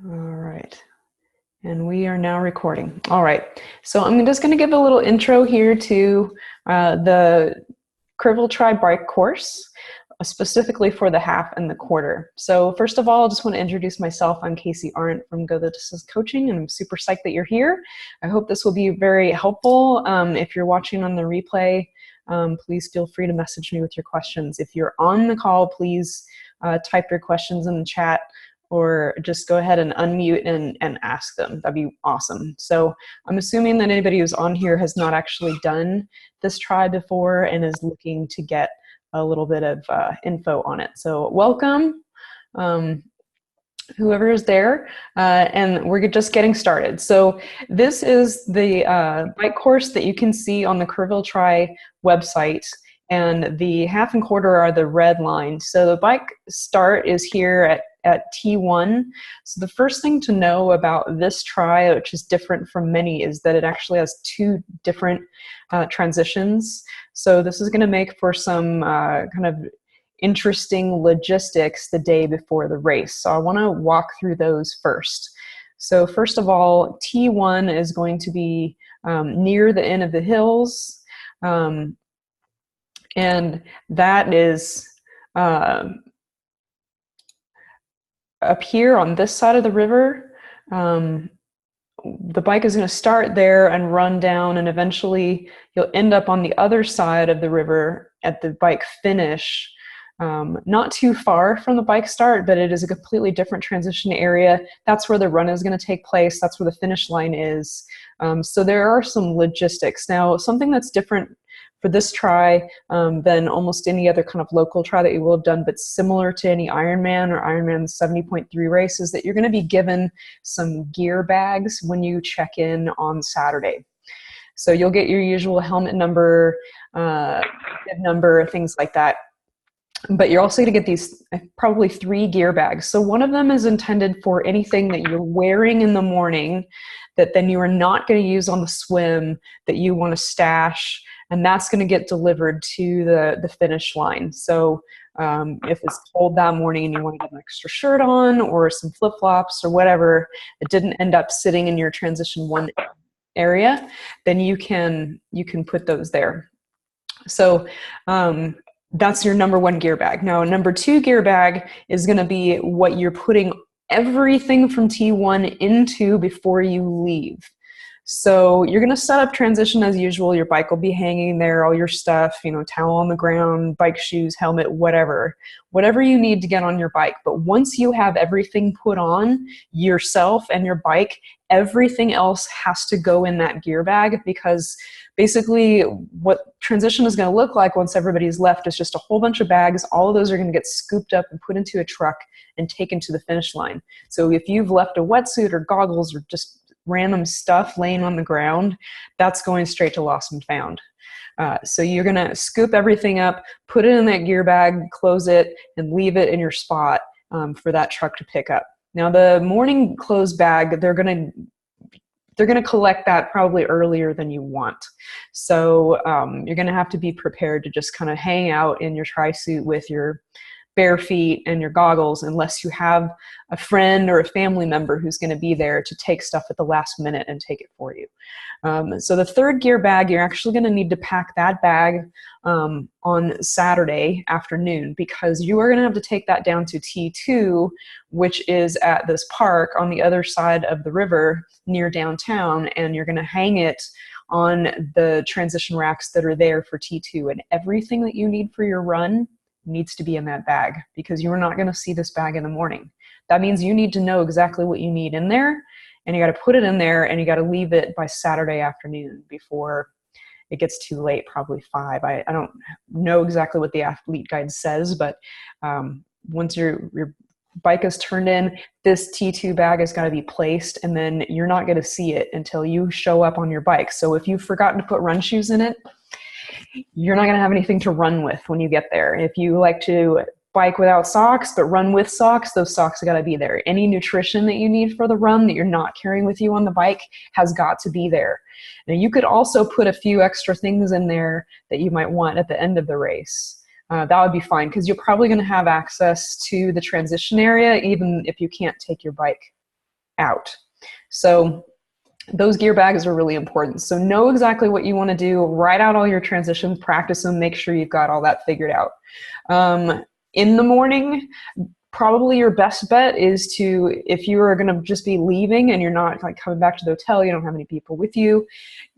All right. And we are now recording. All right. So I'm just going to give a little intro here to the Kerrville Tri bike course, specifically for the half and the quarter. So first of all, I just want to introduce myself. I'm Casey Arndt from Go the Distance Coaching, and I'm super psyched that you're here. I hope this will be very helpful. If you're watching on the replay, please feel free to message me with your questions. If you're on the call, please type your questions in the chat, or just go ahead and unmute and ask them. That'd be awesome. So I'm assuming that anybody who's on here has not actually done this try before and is looking to get a little bit of info on it. So welcome, whoever is there, and we're just getting started. So this is the bike course that you can see on the Kerrville Tri website, and the half and quarter are the red line. So the bike start is here at T1. So the first thing to know about this try, which is different from many, is that it actually has two different transitions. So this is going to make for some kind of interesting logistics the day before the race. So I want to walk through those first. So first of all, T1 is going to be near the end of the hills. And that is up here on this side of the river. The bike is going to start there and run down, and eventually you'll end up on the other side of the river at the bike finish. Not too far from the bike start, but it is a completely different transition area. That's where the run is going to take place. That's where the finish line is. So there are some logistics. Now, something that's different for this try than almost any other kind of local try that you will have done, but similar to any Ironman or Ironman 70.3 race, is that you're going to be given some gear bags when you check in on Saturday. So you'll get your usual helmet number, bib number, things like that. But you're also going to get these probably 3 gear bags. So one of them is intended for anything that you're wearing in the morning that then you are not going to use on the swim, that you want to stash, and that's going to get delivered to the finish line. So if it's cold that morning and you want to get an extra shirt on or some flip-flops or whatever, it didn't end up sitting in your transition 1 area, then you can put those there. So that's your number 1 gear bag. Now, number 2 gear bag is going to be what you're putting everything from T1 into before you leave. So you're going to set up transition as usual. Your bike will be hanging there, all your stuff, towel on the ground, bike shoes, helmet, whatever you need to get on your bike. But once you have everything put on yourself and your bike, everything else has to go in that gear bag, because basically what transition is going to look like once everybody's left is just a whole bunch of bags. All of those are going to get scooped up and put into a truck and taken to the finish line. So if you've left a wetsuit or goggles or just random stuff laying on the ground, that's going straight to lost and found. So you're going to scoop everything up, put it in that gear bag, close it, and leave it in your spot for that truck to pick up. Now, the morning clothes bag, they're going to collect that probably earlier than you want. So you're going to have to be prepared to just kind of hang out in your tri-suit with your bare feet and your goggles, unless you have a friend or a family member who's going to be there to take stuff at the last minute and take it for you. So the 3rd gear bag, you're actually going to need to pack that bag on Saturday afternoon, because you are going to have to take that down to T2, which is at this park on the other side of the river near downtown, and you're going to hang it on the transition racks that are there for T2, and everything that you need for your run needs to be in that bag, because you are not going to see this bag in the morning. That means you need to know exactly what you need in there, and you got to put it in there, and you got to leave it by Saturday afternoon before it gets too late, probably 5. I don't know exactly what the athlete guide says, but once your bike is turned in, this T2 bag is going to be placed, and then you're not going to see it until you show up on your bike. So if you've forgotten to put run shoes in it, you're not going to have anything to run with when you get there. If you like to bike without socks but run with socks, those socks got to be there. Any nutrition that you need for the run that you're not carrying with you on the bike has got to be there. Now, you could also put a few extra things in there that you might want at the end of the race. That would be fine, because you're probably going to have access to the transition area even if you can't take your bike out. So those gear bags are really important. So know exactly what you want to do, write out all your transitions, practice them, make sure you've got all that figured out. In the morning, probably your best bet is to, if you are going to just be leaving and you're not like coming back to the hotel, you don't have any people with you,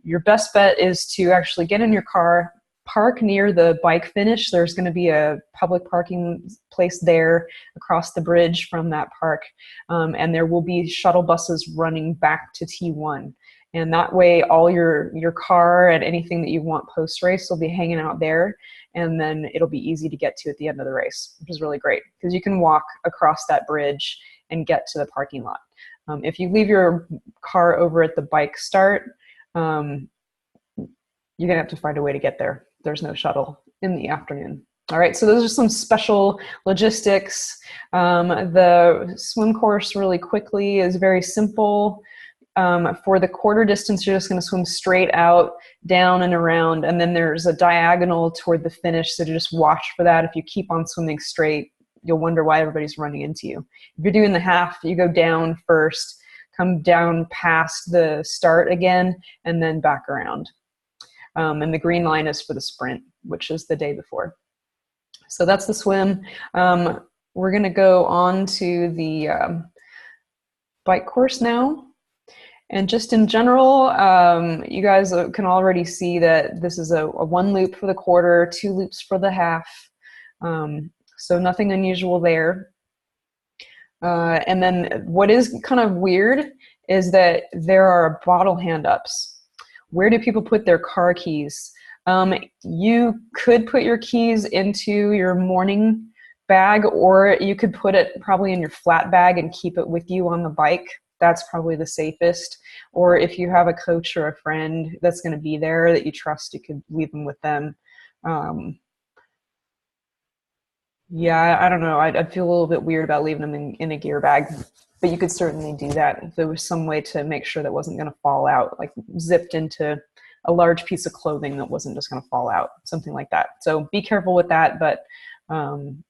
your best bet is to actually get in your car, park near the bike finish. There's going to be a public parking place there across the bridge from that park. And there will be shuttle buses running back to T1. And that way all your car and anything that you want post-race will be hanging out there. And then it'll be easy to get to at the end of the race, which is really great because you can walk across that bridge and get to the parking lot. If you leave your car over at the bike start, you're going to have to find a way to get there. There's no shuttle in the afternoon. All right, so those are some special logistics. The swim course really quickly is very simple. For the quarter distance, you're just going to swim straight out, down and around, and then there's a diagonal toward the finish, so to just watch for that. If you keep on swimming straight, you'll wonder why everybody's running into you. If you're doing the half, you go down first, come down past the start again, and then back around. And the green line is for the sprint, which is the day before. So that's the swim. We're going to go on to the bike course now. And just in general, you guys can already see that this is a 1 loop for the quarter, 2 loops for the half. So nothing unusual there. And then what is kind of weird is that there are bottle hand-ups. Where do people put their car keys? You could put your keys into your morning bag, or you could put it probably in your flat bag and keep it with you on the bike. That's probably the safest. Or if you have a coach or a friend that's going to be there that you trust, you could leave them with them. Yeah, I don't know. I'd feel a little bit weird about leaving them in a gear bag, but you could certainly do that if there was some way to make sure that wasn't going to fall out, like zipped into a large piece of clothing that wasn't just going to fall out, something like that. So be careful with that, but I'm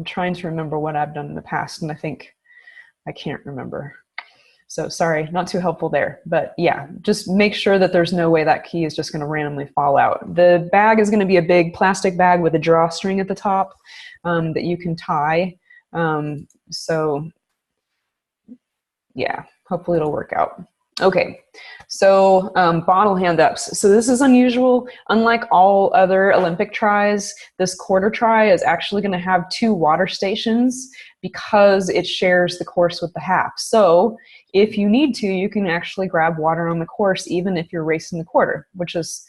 trying to remember what I've done in the past, and I think I can't remember. So sorry, not too helpful there. But yeah, just make sure that there's no way that key is just going to randomly fall out. The bag is going to be a big plastic bag with a drawstring at the top that you can tie. So yeah, hopefully it'll work out. Okay, so bottle hand-ups. So this is unusual. Unlike all other Olympic tries, this quarter try is actually going to have 2 water stations because it shares the course with the half. So if you need to, you can actually grab water on the course even if you're racing the quarter, which is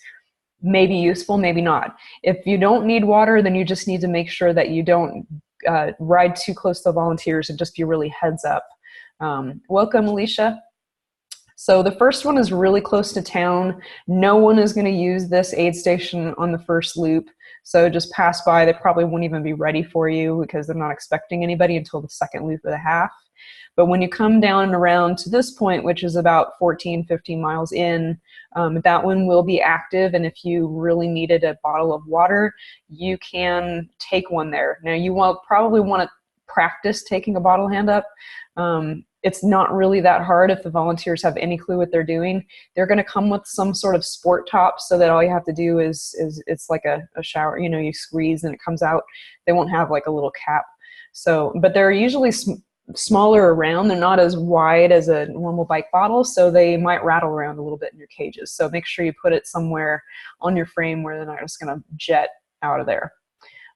maybe useful, maybe not. If you don't need water, then you just need to make sure that you don't ride too close to the volunteers and just be really heads up. Welcome, Alicia. So the first one is really close to town. No one is going to use this aid station on the first loop. So just pass by. They probably won't even be ready for you because they're not expecting anybody until the second loop of the half. But when you come down and around to this point, which is about 14, 15 miles in, that one will be active. And if you really needed a bottle of water, you can take one there. Now you will probably want to practice taking a bottle hand up. It's not really that hard if the volunteers have any clue what they're doing. They're going to come with some sort of sport top so that all you have to do is it's like a shower, you know, you squeeze and it comes out. They won't have like a little cap. So, but they're usually smaller around. They're not as wide as a normal bike bottle, so they might rattle around a little bit in your cages. So make sure you put it somewhere on your frame where they're not just going to jet out of there.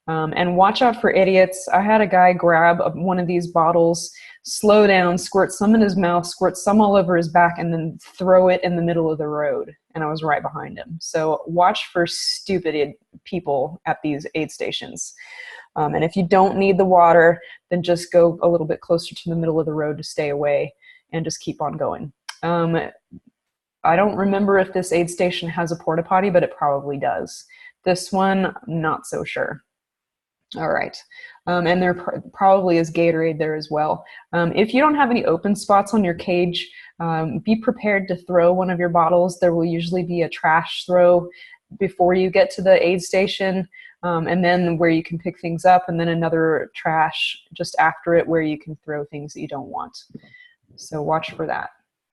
And watch out for idiots. I had a guy grab one of these bottles, slow down, squirt some in his mouth, squirt some all over his back, and then throw it in the middle of the road. And I was right behind him. So watch for stupid people at these aid stations. And if you don't need the water, then just go a little bit closer to the middle of the road to stay away and just keep on going. I don't remember if this aid station has a porta potty, but it probably does. This one, not so sure. All right. And there probably is Gatorade there as well. If you don't have any open spots on your cage, be prepared to throw one of your bottles. There will usually be a trash throw before you get to the aid station, and then where you can pick things up, and then another trash just after it where you can throw things that you don't want. So watch for that.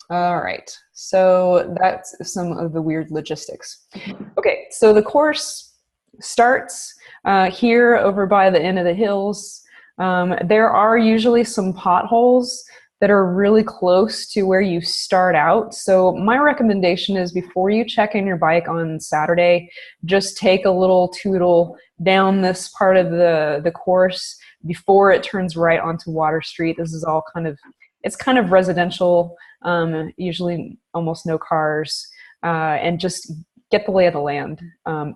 All right, so that's some of the weird logistics. Okay, so the course starts here over by the end of the hills. There are usually some potholes that are really close to where you start out. So my recommendation is before you check in your bike on Saturday, just take a little tootle down this part of the course before it turns right onto Water Street. This is all it's kind of residential, usually almost no cars, and just get the lay of the land.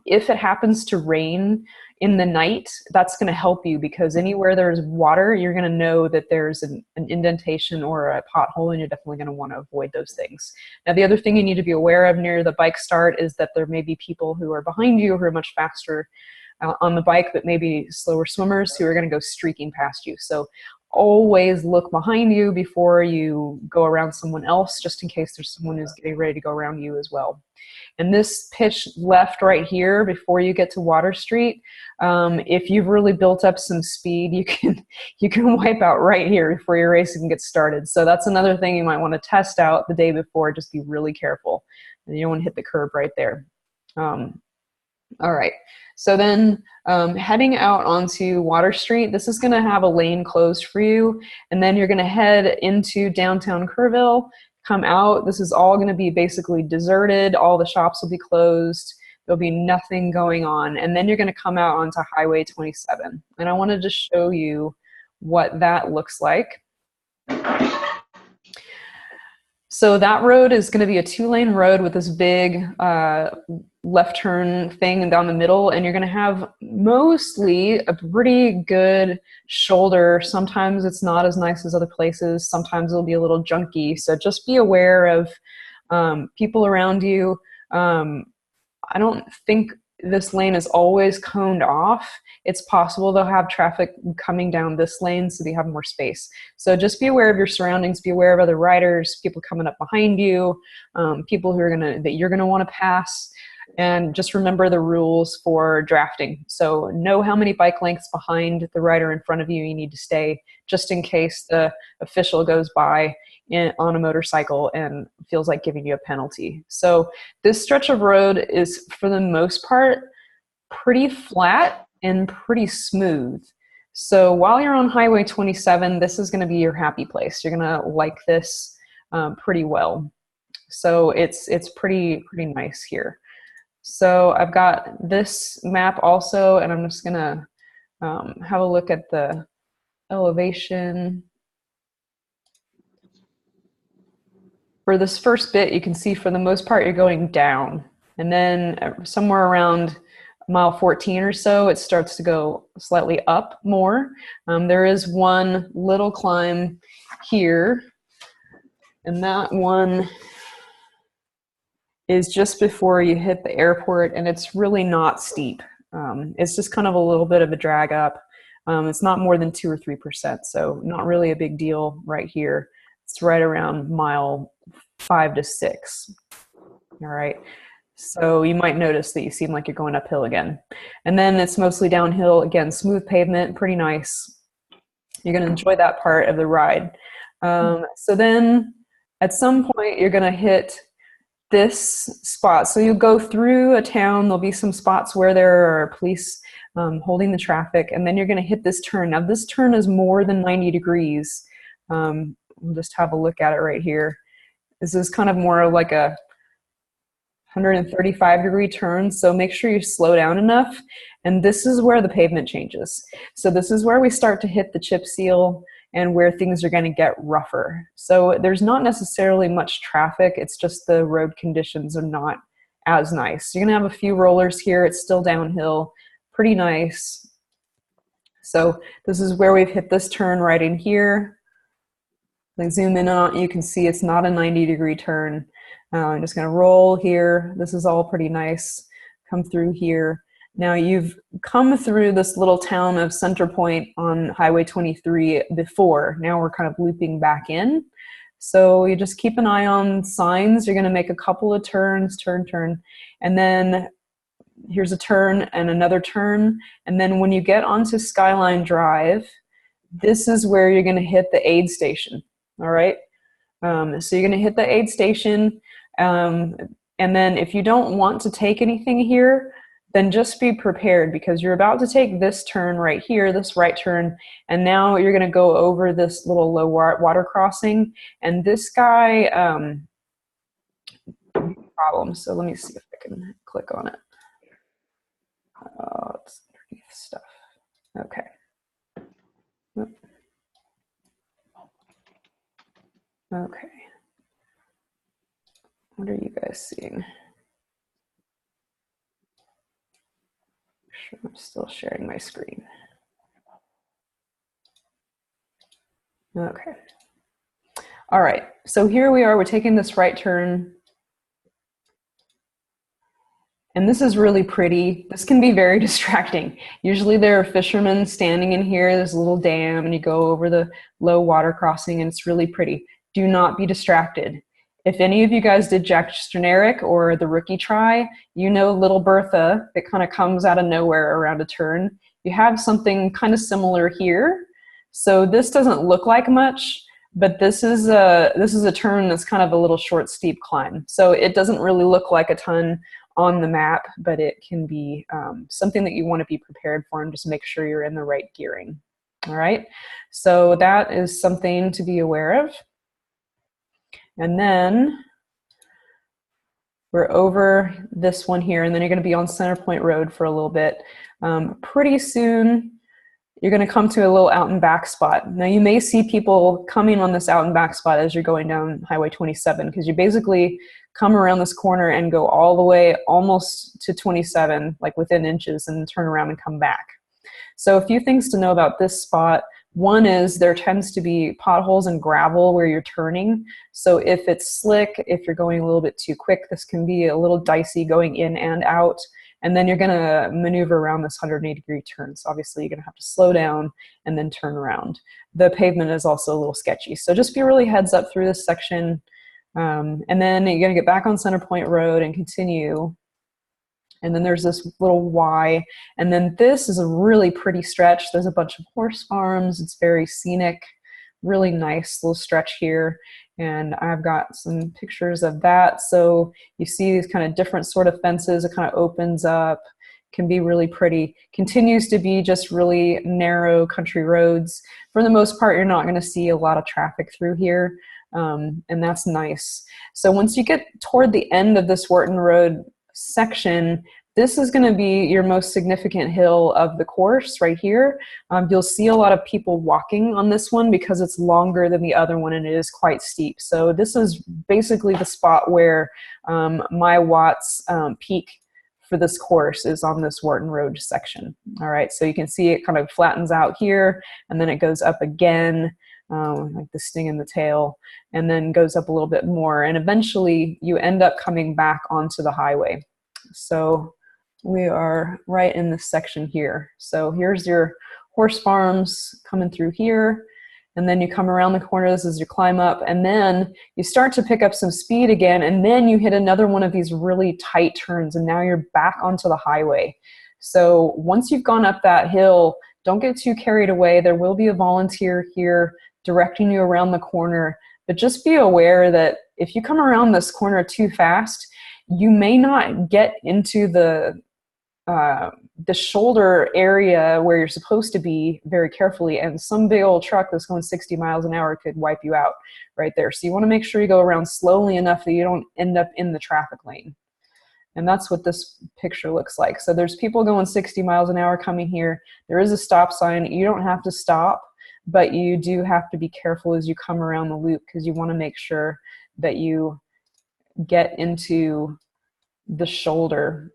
If it happens to rain in the night, that's going to help you, because anywhere there's water, you're going to know that there's an indentation or a pothole, and you're definitely going to want to avoid those things. Now, the other thing you need to be aware of near the bike start is that there may be people who are behind you who are much faster on the bike, but maybe slower swimmers who are going to go streaking past you. So always look behind you before you go around someone else, just in case there's someone who's getting ready to go around you as well. And this pitch left right here before you get to Water Street, if you've really built up some speed, you can wipe out right here before your race can get started. So that's another thing you might want to test out the day before. Just be really careful, and you don't want to hit the curb right there. All right, so then heading out onto Water Street, this is going to have a lane closed for you, and then you're going to head into downtown Kerrville, come out. This is all going to be basically deserted. All the shops will be closed. There'll be nothing going on, and then you're going to come out onto Highway 27, and I wanted to show you what that looks like. So that road is going to be a 2-lane road with this big left turn thing down the middle, and you're going to have mostly a pretty good shoulder. Sometimes it's not as nice as other places. Sometimes it'll be a little junky. So just be aware of people around you. I don't think this lane is always coned off. It's possible they'll have traffic coming down this lane, so they have more space. So just be aware of your surroundings, be aware of other riders, people coming up behind you, people who are that you're gonna want to pass, and just remember the rules for drafting. So know how many bike lengths behind the rider in front of you need to stay, just in case the official goes by on a motorcycle and feels like giving you a penalty. So this stretch of road is, for the most part, pretty flat and pretty smooth. So while you're on Highway 27, this is going to be your happy place. You're going to like this pretty well. So it's pretty nice here. So I've got this map also, and I'm just going to have a look at the elevation. For this first bit, you can see for the most part you're going down, and then somewhere around mile 14 or so it starts to go slightly up more. There is one little climb here, and that one is just before you hit the airport, and it's really not steep. It's just kind of a little bit of a drag up. It's not more than 2 or 3%, so not really a big deal right here. It's right around mile 5 to 6. All right. So you might notice that you seem like you're going uphill again. And then it's mostly downhill. Again, smooth pavement, pretty nice. You're going to enjoy that part of the ride. So then at some point you're going to hit this spot. So you'll go through a town. There'll be some spots where there are police holding the traffic. And then you're going to hit this turn. Now this turn is more than 90 degrees. We'll just have a look at it right here. This is kind of more like a 135-degree turn, so make sure you slow down enough. And this is where the pavement changes. So this is where we start to hit the chip seal and where things are going to get rougher. So there's not necessarily much traffic, it's just the road conditions are not as nice. You're going to have a few rollers here. It's still downhill, pretty nice. So this is where we've hit this turn right in here. Like zoom in on it, you can see it's not a 90-degree turn. I'm just going to roll here. This is all pretty nice. Come through here. Now you've come through this little town of Center Point on Highway 23 before. Now we're kind of looping back in. So you just keep an eye on signs. You're going to make a couple of turns, turn, and then here's a turn and another turn. And then when you get onto Skyline Drive, this is where you're going to hit the aid station. All right. So you're going to hit the aid station. And then if you don't want to take anything here, then just be prepared, because you're about to take this turn right here, this right turn, and now you're going to go over this little low water crossing, and this guy problem. So let me see if I can click on it. It's underneath stuff. Okay. Okay. What are you guys seeing? I'm still sharing my screen. Okay. All right. So here we are. We're taking this right turn. And this is really pretty. This can be very distracting. Usually there are fishermen standing in here. There's a little dam and you go over the low water crossing and it's really pretty. Do not be distracted. If any of you guys did Jack Generic or the rookie try, you know Little Bertha that kind of comes out of nowhere around a turn. You have something kind of similar here. So this doesn't look like much, but this is a turn that's kind of a little short, steep climb. So it doesn't really look like a ton on the map, but it can be something that you want to be prepared for, and just make sure you're in the right gearing. All right, so that is something to be aware of. And then we're over this one here, and then you're going to be on Center Point Road for a little bit. Pretty soon you're going to come to a little out and back spot. Now you may see people coming on this out and back spot as you're going down Highway 27, because you basically come around this corner and go all the way almost to 27, like within inches, and turn around and come back. So a few things to know about this spot. One is there tends to be potholes and gravel where you're turning. So if it's slick, if you're going a little bit too quick, this can be a little dicey going in and out. And then you're going to maneuver around this 180-degree turn. So obviously you're going to have to slow down and then turn around. The pavement is also a little sketchy. So just be really heads up through this section. And then you're going to get back on Center Point Road and continue. And then there's this little Y. And then this is a really pretty stretch. There's a bunch of horse farms. It's very scenic, really nice little stretch here. And I've got some pictures of that. So you see these kind of different sort of fences. It kind of opens up, can be really pretty. Continues to be just really narrow country roads. For the most part, you're not going to see a lot of traffic through here. And that's nice. So once you get toward the end of this Wharton Road section, this is going to be your most significant hill of the course right here. You'll see a lot of people walking on this one because it's longer than the other one and it is quite steep. So this is basically the spot where my watts peak for this course is on this Wharton Road section. All right, so you can see it kind of flattens out here and then it goes up again, like the sting in the tail, and then goes up a little bit more. And eventually you end up coming back onto the highway. So we are right in this section here. So here's your horse farms coming through here. And then you come around the corner, this is your climb up, and then you start to pick up some speed again, and then you hit another one of these really tight turns, and now you're back onto the highway. So once you've gone up that hill, don't get too carried away. There will be a volunteer here directing you around the corner, but just be aware that if you come around this corner too fast, you may not get into the shoulder area where you're supposed to be very carefully, and some big old truck that's going 60 miles an hour could wipe you out right there. So you want to make sure you go around slowly enough that you don't end up in the traffic lane. And that's what this picture looks like. So there's people going 60 miles an hour coming here. There is a stop sign. You don't have to stop, but you do have to be careful as you come around the loop, because you want to make sure that you get into the shoulder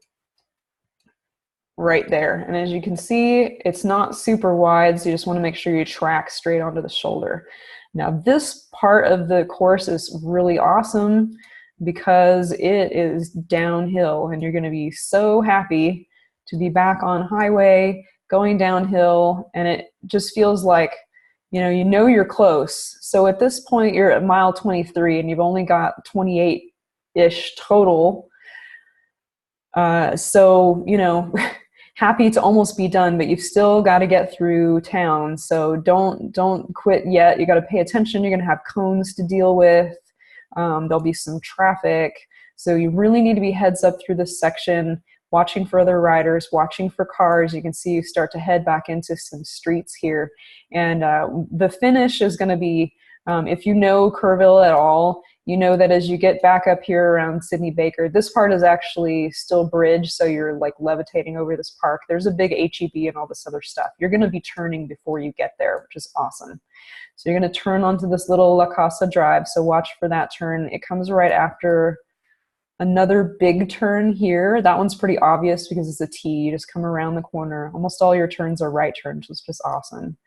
right there. And as you can see, it's not super wide, so you just want to make sure you track straight onto the shoulder. Now this part of the course is really awesome because it is downhill, and you're going to be so happy to be back on highway going downhill, and it just feels like you know you're close. So at this point you're at mile 23 and you've only got 28-ish total. So happy to almost be done, but you've still got to get through town. So don't quit yet. You got to pay attention. You're going to have cones to deal with. There'll be some traffic. So you really need to be heads up through this section, watching for other riders, watching for cars. You can see you start to head back into some streets here. And the finish is going to be, if you know Kerrville at all, you know that as you get back up here around Sidney Baker, this part is actually still bridge, so you're like levitating over this park. There's a big HEB and all this other stuff. You're going to be turning before you get there, which is awesome. So you're going to turn onto this little La Casa Drive, so watch for that turn. It comes right after another big turn here. That one's pretty obvious because it's a T. You just come around the corner. Almost all your turns are right turns, which is just awesome.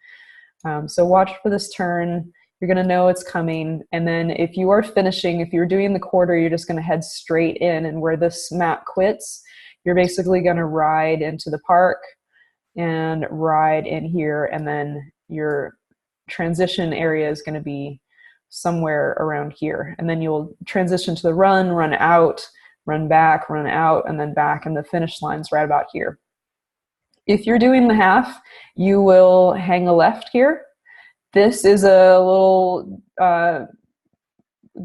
So watch for this turn. You're going to know it's coming. And then if you are finishing, if you're doing the quarter, you're just going to head straight in. And where this map quits, you're basically going to ride into the park and ride in here. And then your transition area is going to be somewhere around here. And then you'll transition to the run out, run back, run out, and then back. And the finish line's right about here. If you're doing the half, you will hang a left here. This is a little,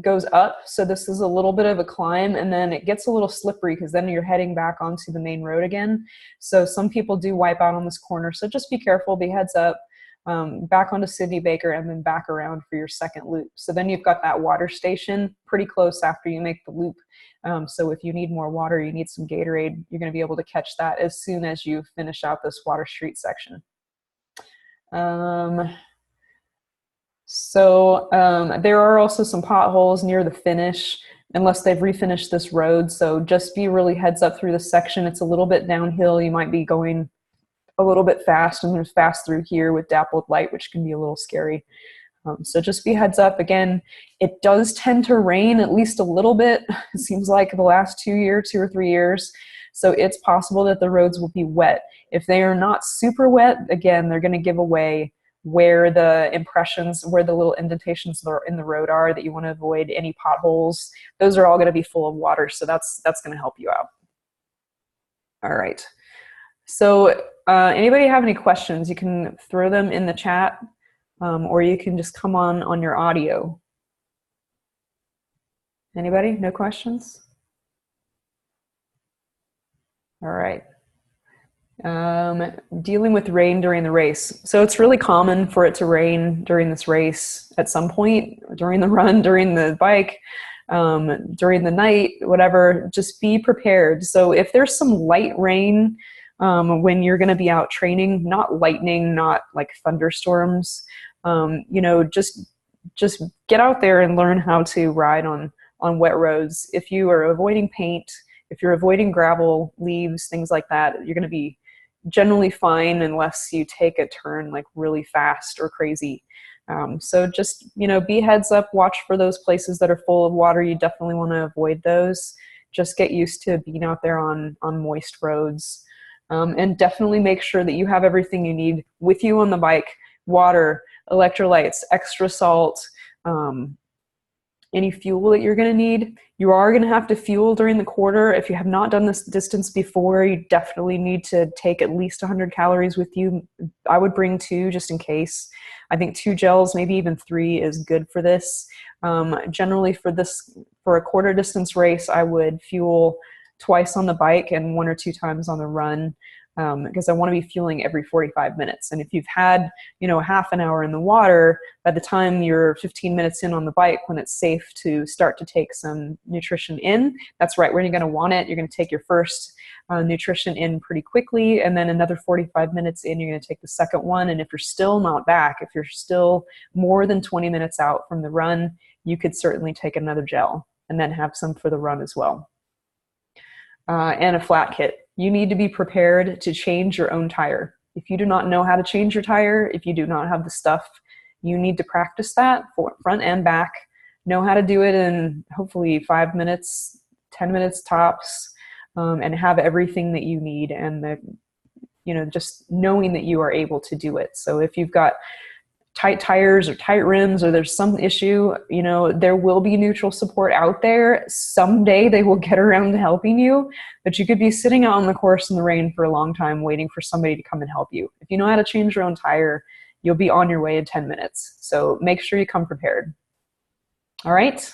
goes up, so this is a little bit of a climb, and then it gets a little slippery because then you're heading back onto the main road again. So some people do wipe out on this corner, so just be careful, be heads up, back onto Sidney Baker, and then back around for your second loop. So then you've got that water station pretty close after you make the loop. So if you need more water, you need some Gatorade, you're going to be able to catch that as soon as you finish out this Water Street section. So there are also some potholes near the finish, unless they've refinished this road. So just be really heads up through this section. It's a little bit downhill. You might be going a little bit fast, and there's fast through here with dappled light, which can be a little scary. So just be heads up. Again, it does tend to rain at least a little bit. It seems like the last 2 or 3 years. So it's possible that the roads will be wet. If they are not super wet, again, they're going to give away where the impressions, where the little indentations that are in the road are, that you want to avoid any potholes. Those are all going to be full of water, so that's going to help you out. All right. So anybody have any questions? You can throw them in the chat, or you can just come on your audio. Anybody? No questions? All right. Dealing with rain during the race. So it's really common for it to rain during this race at some point, during the run, during the bike, during the night, whatever. Just be prepared. So if there's some light rain when you're going to be out training, not lightning, not like thunderstorms, you know, just get out there and learn how to ride on wet roads. If you are avoiding paint, if you're avoiding gravel, leaves, things like that, you're going to be generally fine unless you take a turn like really fast or crazy. So just, you know, be heads up, watch for those places that are full of water. You definitely want to avoid those. Just get used to being out there on moist roads. And definitely make sure that you have everything you need with you on the bike: water, electrolytes, extra salt, any fuel that you're going to need. You are going to have to fuel during the quarter. If you have not done this distance before, you definitely need to take at least 100 calories with you. I would bring 2 just in case. I think 2 gels, maybe even 3 is good for this. Generally for a quarter distance race, I would fuel twice on the bike and 1 or 2 times on the run. Because I want to be fueling every 45 minutes. And if you've had, you know, half an hour in the water, by the time you're 15 minutes in on the bike, when it's safe to start to take some nutrition in, that's right when you're going to want it. You're going to take your first nutrition in pretty quickly, and then another 45 minutes in, you're going to take the second one. And if you're still not back, if you're still more than 20 minutes out from the run, you could certainly take another gel and then have some for the run as well. And a flat kit. You need to be prepared to change your own tire. If you do not know how to change your tire, if you do not have the stuff, you need to practice that for front and back. Know how to do it in hopefully 5 minutes, 10 minutes tops, and have everything that you need, and the, you know, just knowing that you are able to do it. So if you've got tight tires or tight rims or there's some issue, you know, there will be neutral support out there. Someday they will get around to helping you, but you could be sitting out on the course in the rain for a long time waiting for somebody to come and help you. If you know how to change your own tire, you'll be on your way in 10 minutes. So make sure you come prepared. All right.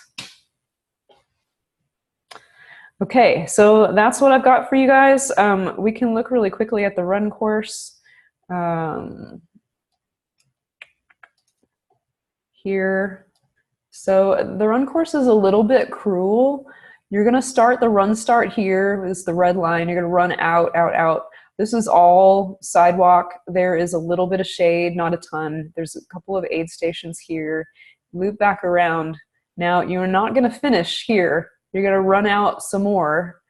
Okay, so that's what I've got for you guys. We can look really quickly at the run course. Here. So the run course is a little bit cruel. You're gonna start the run start here, is the red line. You're gonna run out, out, out. This is all sidewalk. There is a little bit of shade, not a ton. There's a couple of aid stations here. Loop back around. Now you're not gonna finish here. You're gonna run out some more,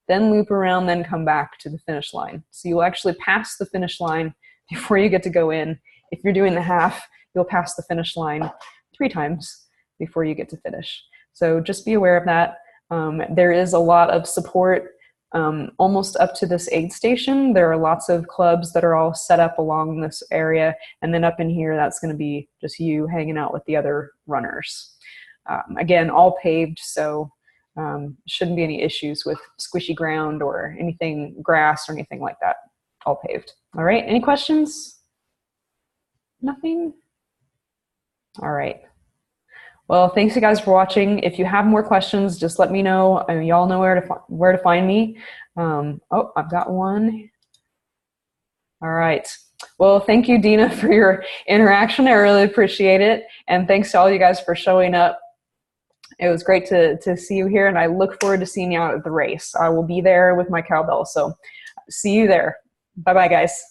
then loop around, then come back to the finish line. So you'll actually pass the finish line before you get to go in. If you're doing the half, you'll pass the finish line 3 times before you get to finish. So just be aware of that. There is a lot of support almost up to this aid station. There are lots of clubs that are all set up along this area. And then up in here, that's gonna be just you hanging out with the other runners. Again, all paved, so shouldn't be any issues with squishy ground or anything, grass or anything like that. All paved. All right, any questions? Nothing? All right. Well, thanks you guys for watching. If you have more questions, just let me know. I mean, y'all know where to find me. Oh, I've got one. All right. Well, thank you, Dina, for your interaction. I really appreciate it. And thanks to all you guys for showing up. It was great to see you here, and I look forward to seeing you out at the race. I will be there with my cowbell, so see you there. Bye-bye, guys.